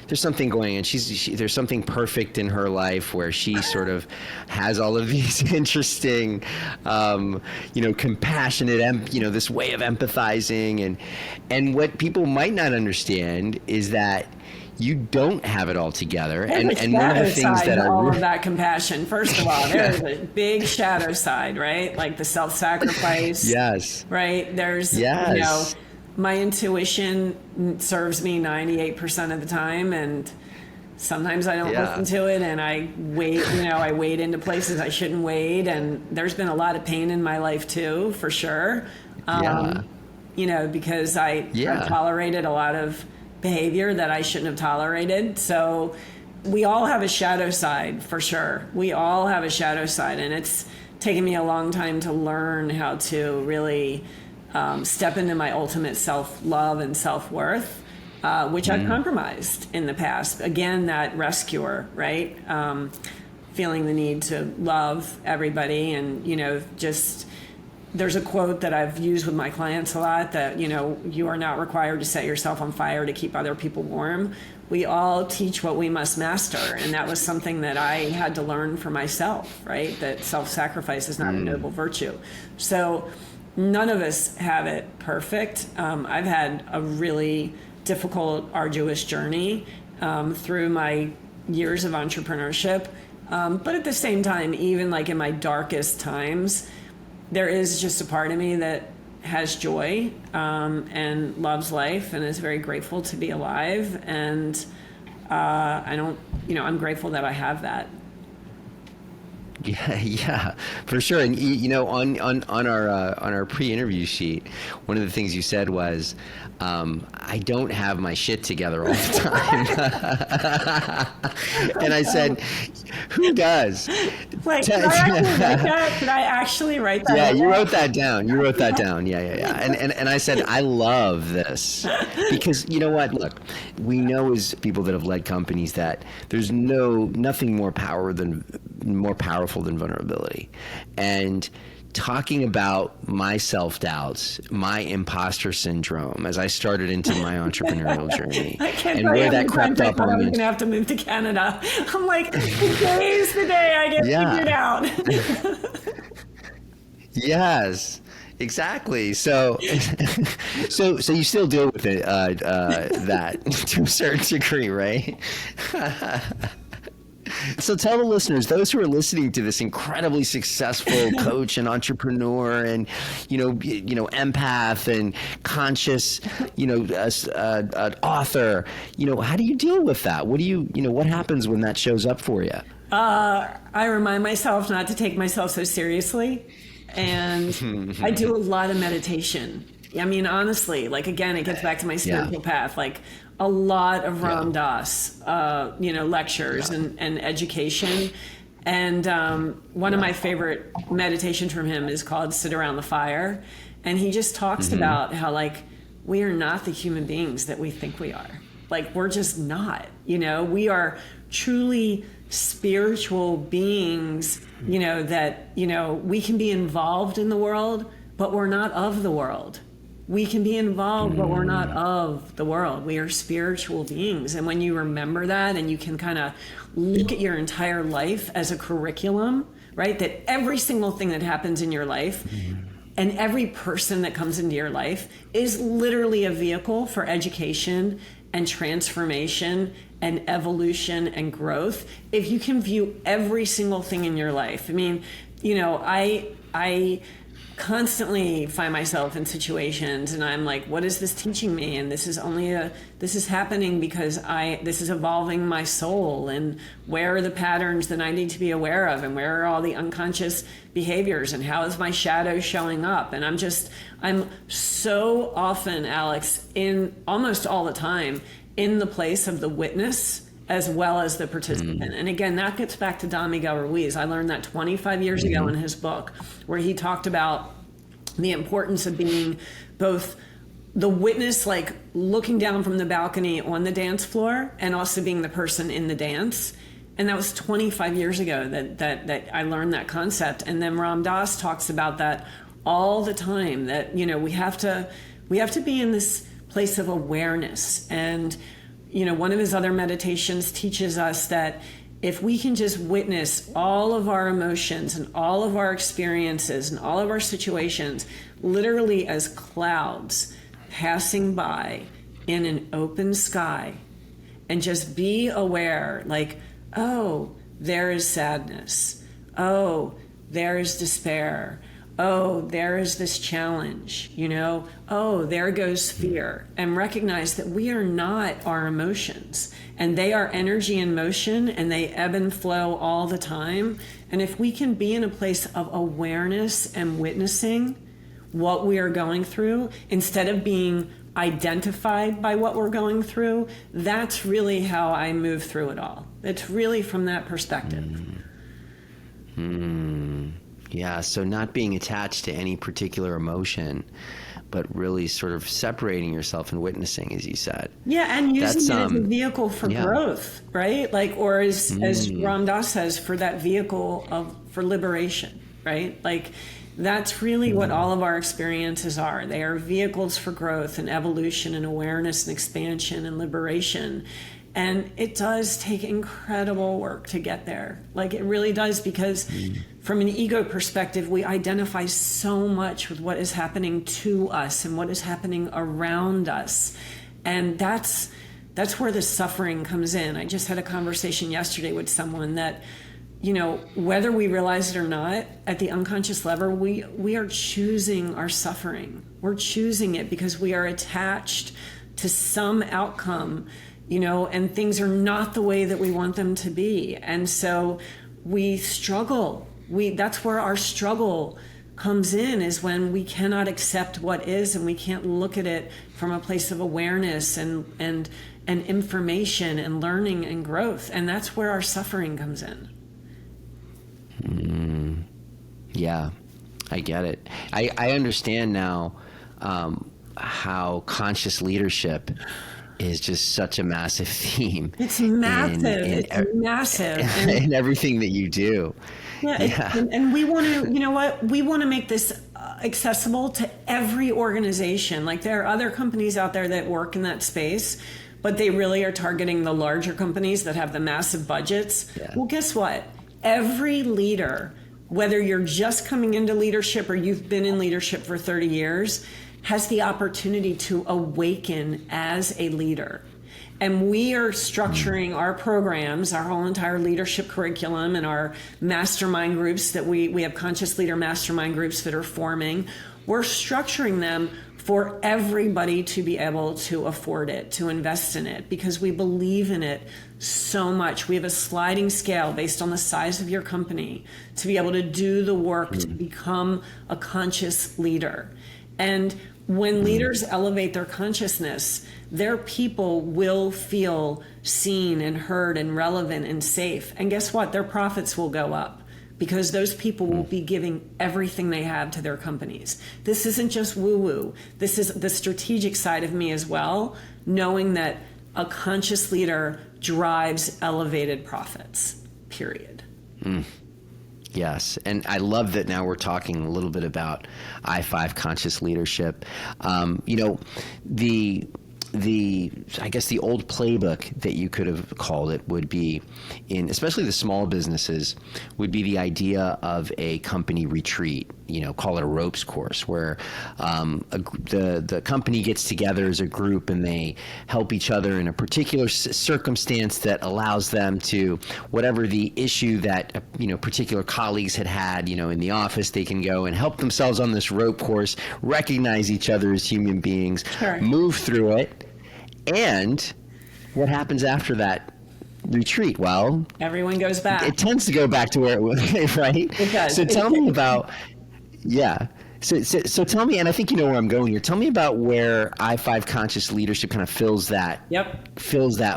[SPEAKER 2] There's something going on. There's something perfect in her life where she sort of has all of these interesting, you know, compassionate, you know, this way of empathizing. And what people might not understand is that you don't have it all together.
[SPEAKER 3] There's
[SPEAKER 2] And one of the things that I
[SPEAKER 3] all of that compassion. First of all, there's a big shadow side, right? Like the self-sacrifice.
[SPEAKER 2] Yes.
[SPEAKER 3] Right. There's, my intuition serves me 98% of the time, and sometimes I don't listen to it, and I wade into places I shouldn't wade, and there's been a lot of pain in my life too, for sure. Because I've tolerated a lot of behavior that I shouldn't have tolerated. So we all have a shadow side, for sure. We all have a shadow side, and it's taken me a long time to learn how to really step into my ultimate self-love and self-worth, which I've compromised in the past. Again, that rescuer, right? Feeling the need to love everybody, and, there's a quote that I've used with my clients a lot that, you are not required to set yourself on fire to keep other people warm. We all teach what we must master. And that was something that I had to learn for myself, right? That self-sacrifice is not a noble virtue. So none of us have it perfect. I've had a really difficult, arduous journey through my years of entrepreneurship. But at the same time, even like in my darkest times, there is just a part of me that has joy and loves life and is very grateful to be alive. And I'm grateful that I have that.
[SPEAKER 2] Yeah, for sure. And on our pre-interview sheet, one of the things you said was, I don't have my shit together all the time. And I said, who does?
[SPEAKER 3] Like, did I actually write that?
[SPEAKER 2] Yeah, you wrote that down. Yeah. And I said, I love this, because you know what? Look, we know as people that have led companies that there's nothing more powerful than vulnerability. And talking about my self-doubts, my imposter syndrome as I started into my entrepreneurial journey, and where that crept up on me.
[SPEAKER 3] I'm going to have to move to Canada. I'm like, today's the day I get figured out.
[SPEAKER 2] Yes, exactly. So you still deal with it, that to a certain degree, right? So tell the listeners, those who are listening to this incredibly successful coach and entrepreneur and, empath and conscious, author, how do you deal with that? What happens when that shows up for you?
[SPEAKER 3] I remind myself not to take myself so seriously. And I do a lot of meditation. I mean, honestly, like, again, it gets back to my spiritual path. Like, a lot of Ram Dass, lectures and education. And one of my favorite meditations from him is called Sit Around the Fire. And he just talks about how, like, we are not the human beings that we think we are. Like, we're just not, we are truly spiritual beings, that, we can be involved in the world, but we're not of the world. We can be involved, but we're not of the world. We are spiritual beings. And when you remember that, and you can kind of look at your entire life as a curriculum, right? That every single thing that happens in your life and every person that comes into your life is literally a vehicle for education and transformation and evolution and growth. If you can view every single thing in your life. I mean, I constantly find myself in situations and I'm like, what is this teaching me? And this is happening because this is evolving my soul, and where are the patterns that I need to be aware of, and where are all the unconscious behaviors, and how is my shadow showing up? And I'm so often, Alex, in almost all the time, in the place of the witness as well as the participant. And again, that gets back to Don Miguel Ruiz. I learned that 25 years ago in his book, where he talked about the importance of being both the witness, like looking down from the balcony on the dance floor, and also being the person in the dance. And that was 25 years ago that I learned that concept. And then Ram Dass talks about that all the time, that, we have to be in this place of awareness. And one of his other meditations teaches us that if we can just witness all of our emotions and all of our experiences and all of our situations literally as clouds passing by in an open sky, and just be aware, like, oh, there is sadness. Oh, there is despair. Oh, there is this challenge, oh, there goes fear, and recognize that we are not our emotions, and they are energy in motion, and they ebb and flow all the time. And if we can be in a place of awareness and witnessing what we are going through instead of being identified by what we're going through, that's really how I move through it all. It's really from that perspective.
[SPEAKER 2] Yeah, so not being attached to any particular emotion, but really sort of separating yourself and witnessing, as you said.
[SPEAKER 3] Yeah, and using it as a vehicle for growth, right? Like, or as Ram Dass says, for that vehicle for liberation, right? Like, that's really what all of our experiences are. They are vehicles for growth and evolution and awareness and expansion and liberation. And it does take incredible work to get there. Like, it really does, because from an ego perspective, we identify so much with what is happening to us and what is happening around us. And that's where the suffering comes in. I just had a conversation yesterday with someone that, whether we realize it or not, at the unconscious level, we are choosing our suffering. We're choosing it because we are attached to some outcome, and things are not the way that we want them to be. And so we struggle. That's where our struggle comes in, is when we cannot accept what is, and we can't look at it from a place of awareness and information and learning and growth. And that's where our suffering comes in.
[SPEAKER 2] Yeah, I get it. I understand now how conscious leadership is just such a massive theme.
[SPEAKER 3] It's massive. It's massive.
[SPEAKER 2] In everything that you do.
[SPEAKER 3] Yeah. And we want to, we want to make this accessible to every organization. Like, there are other companies out there that work in that space, but they really are targeting the larger companies that have the massive budgets. Yeah. Well, guess what? Every leader, whether you're just coming into leadership or you've been in leadership for 30 years, has the opportunity to awaken as a leader. And we are structuring our programs, our whole entire leadership curriculum, and our mastermind groups that we have conscious leader mastermind groups that are forming. We're structuring them for everybody to be able to afford it, to invest in it, because we believe in it so much. We have a sliding scale based on the size of your company to be able to do the work to become a conscious leader. And when leaders elevate their consciousness, their people will feel seen and heard and relevant and safe. And guess what? Their profits will go up, because those people will be giving everything they have to their companies. This isn't just woo-woo. This is the strategic side of me as well, knowing that a conscious leader drives elevated profits, period.
[SPEAKER 2] Yes, and I love that now we're talking a little bit about I-5 conscious leadership. I guess the old playbook that you could have called it would be, in especially the small businesses, would be the idea of a company retreat. Call it a ropes course, where the company gets together as a group and they help each other in a particular circumstance that allows them to, whatever the issue that particular colleagues had in the office, they can go and help themselves on this rope course, recognize each other as human beings,
[SPEAKER 3] sure,
[SPEAKER 2] move through it. And what happens after that retreat? Well,
[SPEAKER 3] everyone goes back.
[SPEAKER 2] It tends to go back to where it was, right?
[SPEAKER 3] It does.
[SPEAKER 2] So tell me about, So tell me, and I think you know where I'm going here. Tell me about where I-5 conscious leadership kind of fills that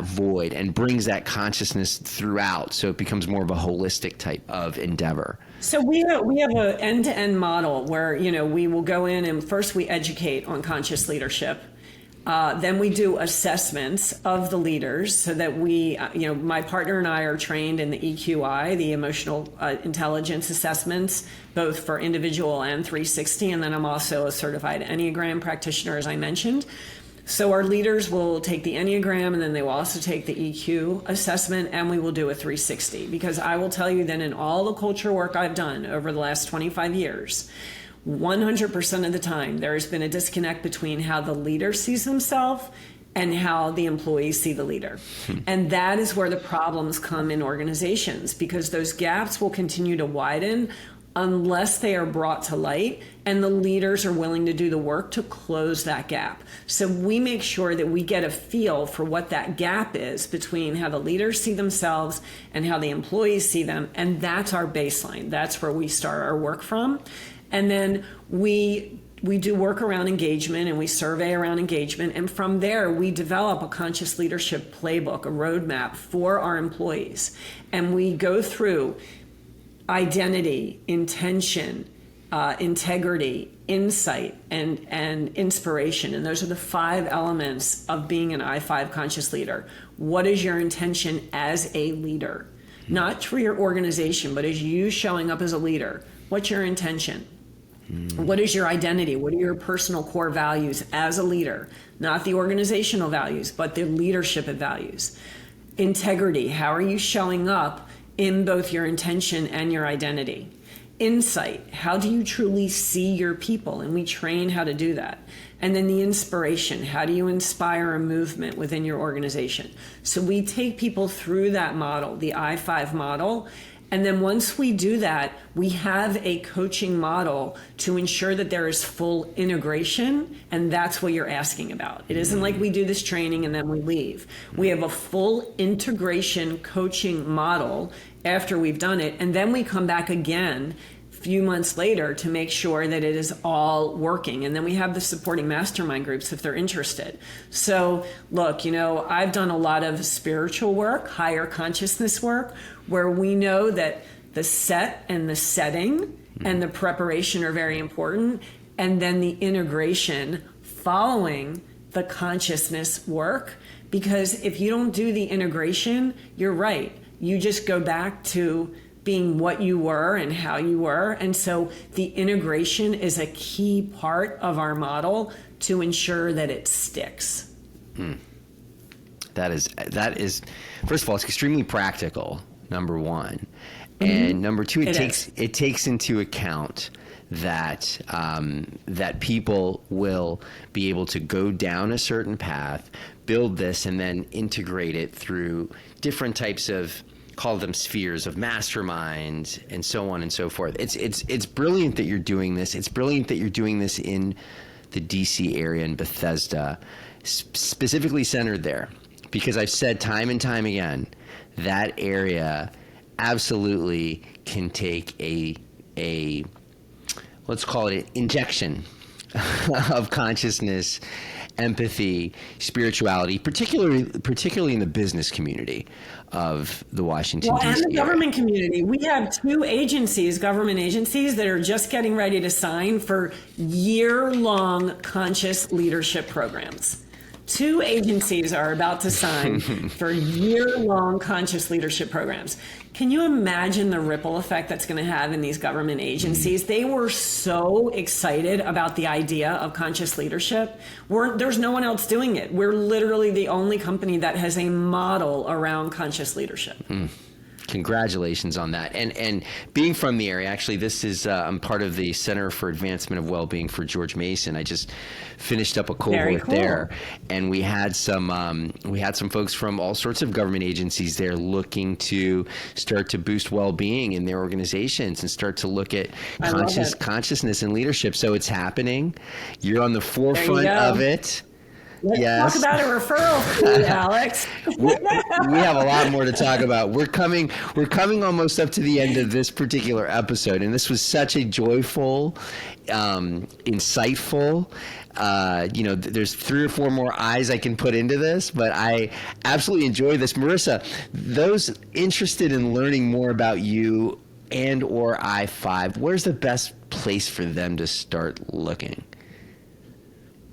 [SPEAKER 2] void and brings that consciousness throughout, so it becomes more of a holistic type of endeavor.
[SPEAKER 3] So we have an end-to-end model where we will go in and first we educate on conscious leadership. Then we do assessments of the leaders so that my partner and I are trained in the EQI, the emotional intelligence assessments, both for individual and 360. And then I'm also a certified Enneagram practitioner, as I mentioned. So our leaders will take the Enneagram, and then they will also take the EQ assessment, and we will do a 360. Because I will tell you that in all the culture work I've done over the last 25 years, 100% of the time, there has been a disconnect between how the leader sees themselves and how the employees see the leader. And that is where the problems come in organizations, because those gaps will continue to widen unless they are brought to light and the leaders are willing to do the work to close that gap. So we make sure that we get a feel for what that gap is between how the leaders see themselves and how the employees see them. And that's our baseline. That's where we start our work from. And then we do work around engagement, and we survey around engagement. And from there, we develop a conscious leadership playbook, a roadmap for our employees. And we go through identity, intention, integrity, insight, and inspiration. And those are the 5 elements of being an I-5 conscious leader. What is your intention as a leader? Not for your organization, but as you showing up as a leader. What's your intention? What is your identity? What are your personal core values as a leader? Not the organizational values, but the leadership values. Integrity, how are you showing up in both your intention and your identity? Insight, how do you truly see your people? And we train how to do that. And then the inspiration, how do you inspire a movement within your organization? So we take people through that model, the I-5 model. And then once we do that, we have a coaching model to ensure that there is full integration, and that's what you're asking about. It isn't like we do this training and then we leave. We have a full integration coaching model after we've done it, and then we come back again a few months later to make sure that it is all working. And then we have the supporting mastermind groups if they're interested. So look, I've done a lot of spiritual work, higher consciousness work, where we know that the set and the setting and the preparation are very important. And then the integration following the consciousness work. Because if you don't do the integration, you're right. You just go back to being what you were and how you were. And so the integration is a key part of our model to ensure that it sticks.
[SPEAKER 2] That is, first of all, it's extremely practical, number one. And number two, it takes into account that that people will be able to go down a certain path, build this, and then integrate it through different types of, call them spheres of masterminds, and so on and so forth. It's brilliant that you're doing this. It's brilliant that you're doing this in the DC area in Bethesda, specifically centered there, because I've said time and time again, that area absolutely can take a let's call it an injection of consciousness, empathy, spirituality, particularly in the business community of the Washington, D.C.
[SPEAKER 3] and the government community. We have 2 agencies, government agencies, that are just getting ready to sign for year-long conscious leadership programs. 2 agencies are about to sign for year-long conscious leadership programs. Can you imagine the ripple effect that's going to have in these government agencies? They were so excited about the idea of conscious leadership. There's no one else doing it. We're literally the only company that has a model around conscious leadership.
[SPEAKER 2] Congratulations on that. And being from the area, actually, this is I'm part of the Center for Advancement of Wellbeing for George Mason. I just finished up a cohort there, and we had some folks from all sorts of government agencies there looking to start to boost well-being in their organizations and start to look at consciousness and leadership. So it's happening. You're on the forefront of it.
[SPEAKER 3] Let's talk about a referral fee, Alex.
[SPEAKER 2] we have a lot more to talk about. We're coming almost up to the end of this particular episode, and this was such a joyful, insightful. There's 3 or 4 more eyes I can put into this, but I absolutely enjoy this. Marissa, those interested in learning more about you and or I-5, where's the best place for them to start looking?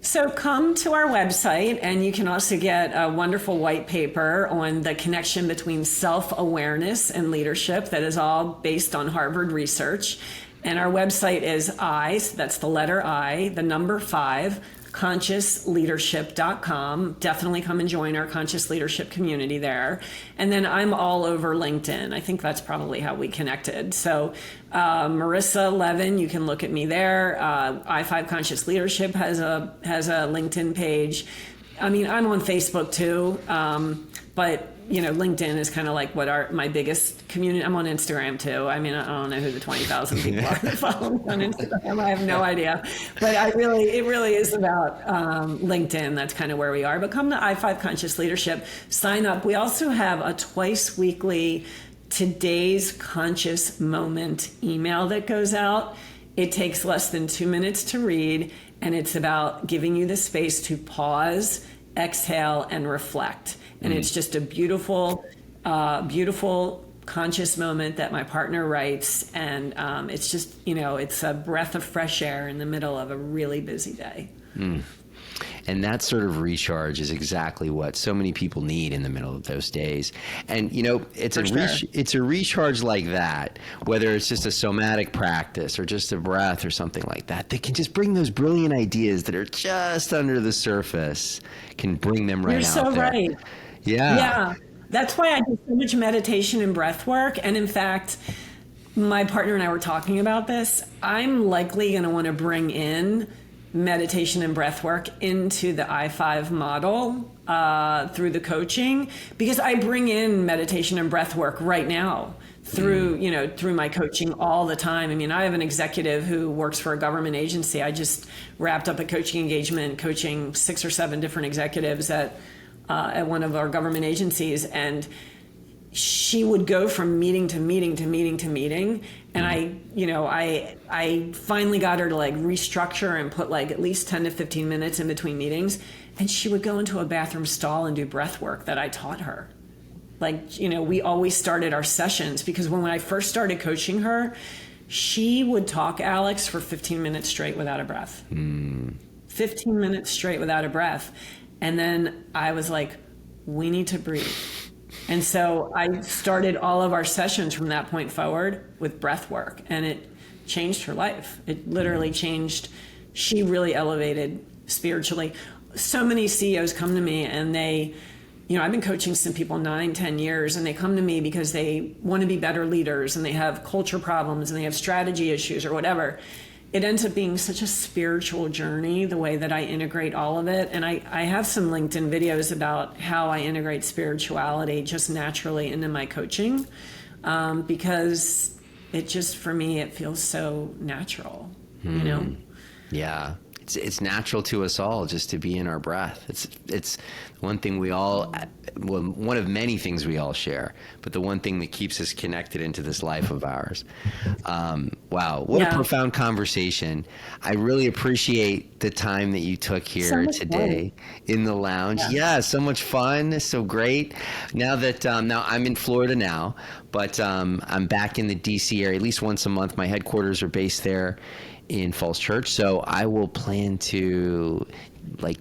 [SPEAKER 3] So come to our website, and you can also get a wonderful white paper on the connection between self-awareness and leadership that is all based on Harvard research. And our website is so that's the letter I, the number 5, consciousleadership.com. Definitely come and join our conscious leadership community there. And then I'm all over LinkedIn. I think that's probably how we connected. So Marissa Levin, you can look at me there. I-5 Conscious Leadership has a LinkedIn page. I mean, I'm on Facebook too, but LinkedIn is kind of like my biggest community. I'm on Instagram too. I mean, I don't know who the 20,000 people are that follow me on Instagram. I have no idea, but it really is about LinkedIn. That's kind of where we are. But come to I5 Conscious Leadership, sign up. We also have a twice weekly Today's Conscious Moment email that goes out. It takes less than 2 minutes to read, and it's about giving you the space to pause, exhale, and reflect. And it's just a beautiful, beautiful conscious moment that my partner writes. And it's just, it's a breath of fresh air in the middle of a really busy day.
[SPEAKER 2] And that sort of recharge is exactly what so many people need in the middle of those days. And, it's a recharge like that, whether it's just a somatic practice or just a breath or something like that, that can just bring those brilliant ideas that are just under the surface, can bring them right
[SPEAKER 3] You're
[SPEAKER 2] out
[SPEAKER 3] so
[SPEAKER 2] there.
[SPEAKER 3] Right. Yeah. That's why I do so much meditation and breath work. And in fact, my partner and I were talking about this. I'm likely going to want to bring in meditation and breath work into the I5 model through the coaching, because I bring in meditation and breath work right now through my coaching all the time. I mean, I have an executive who works for a government agency. I just wrapped up a coaching engagement, coaching 6 or 7 different executives at one of our government agencies, and she would go from meeting to meeting to meeting to meeting. And I finally got her to like restructure and put like at least 10 to 15 minutes in between meetings. And she would go into a bathroom stall and do breath work that I taught her. We always started our sessions, because when I first started coaching her, she would talk, Alex, for 15 minutes straight without a breath. 15 minutes straight without a breath. And then I was like, we need to breathe. And so I started all of our sessions from that point forward with breath work, and it changed her life. It literally changed. She really elevated spiritually. So many CEOs come to me and they, I've been coaching some people 9-10 years, and they come to me because they want to be better leaders and they have culture problems and they have strategy issues or whatever. It ends up being such a spiritual journey, the way that I integrate all of it. And I have some LinkedIn videos about how I integrate spirituality just naturally into my coaching, because it just, for me, it feels so natural,
[SPEAKER 2] Yeah. It's natural to us all just to be in our breath. It's one thing we all, well, one of many things we all share, but the one thing that keeps us connected into this life of ours. Wow, what a profound conversation. I really appreciate the time that you took here today in the lounge. Yeah, so much fun, so great. Now that now I'm in Florida now, but I'm back in the DC area at least once a month. My headquarters are based there in Falls Church, so I will plan to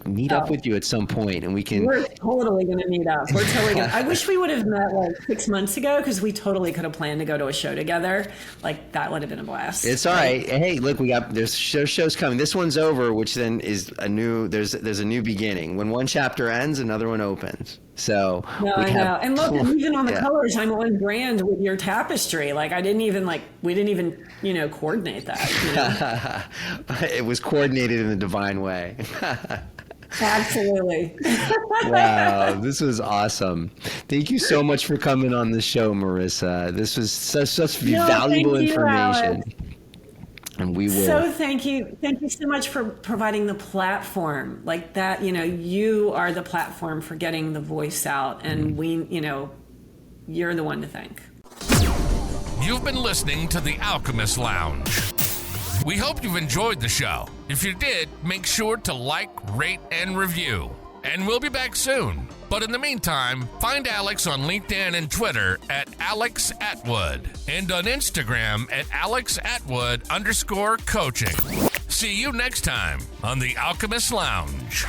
[SPEAKER 2] meet up with you at some point, and we can. We're
[SPEAKER 3] totally going to meet up. We're totally going to. I wish we would have met 6 months ago, because we totally could have planned to go to a show together. That would have been a blast.
[SPEAKER 2] It's all right. Hey, look, there's shows coming. This one's over, which then is there's a new beginning. When one chapter ends, another one opens. So
[SPEAKER 3] I know. And look, even on the colors, I'm on brand with your tapestry. We didn't even coordinate that.
[SPEAKER 2] It was coordinated in a divine way.
[SPEAKER 3] Absolutely.
[SPEAKER 2] Wow, this was awesome. Thank you so much for coming on the show, Marissa. This was such valuable information.
[SPEAKER 3] Alex.
[SPEAKER 2] And we will.
[SPEAKER 3] So thank you so much for providing the platform like that. You are the platform for getting the voice out, and you're the one to thank.
[SPEAKER 1] You've been listening to the Alchemist Lounge. We hope you've enjoyed the show. If you did, make sure to like, rate, and review. And we'll be back soon. But in the meantime, find Alex on LinkedIn and Twitter at Alex Atwood, and on Instagram at AlexAtwood_coaching. See you next time on the Alchemist Lounge.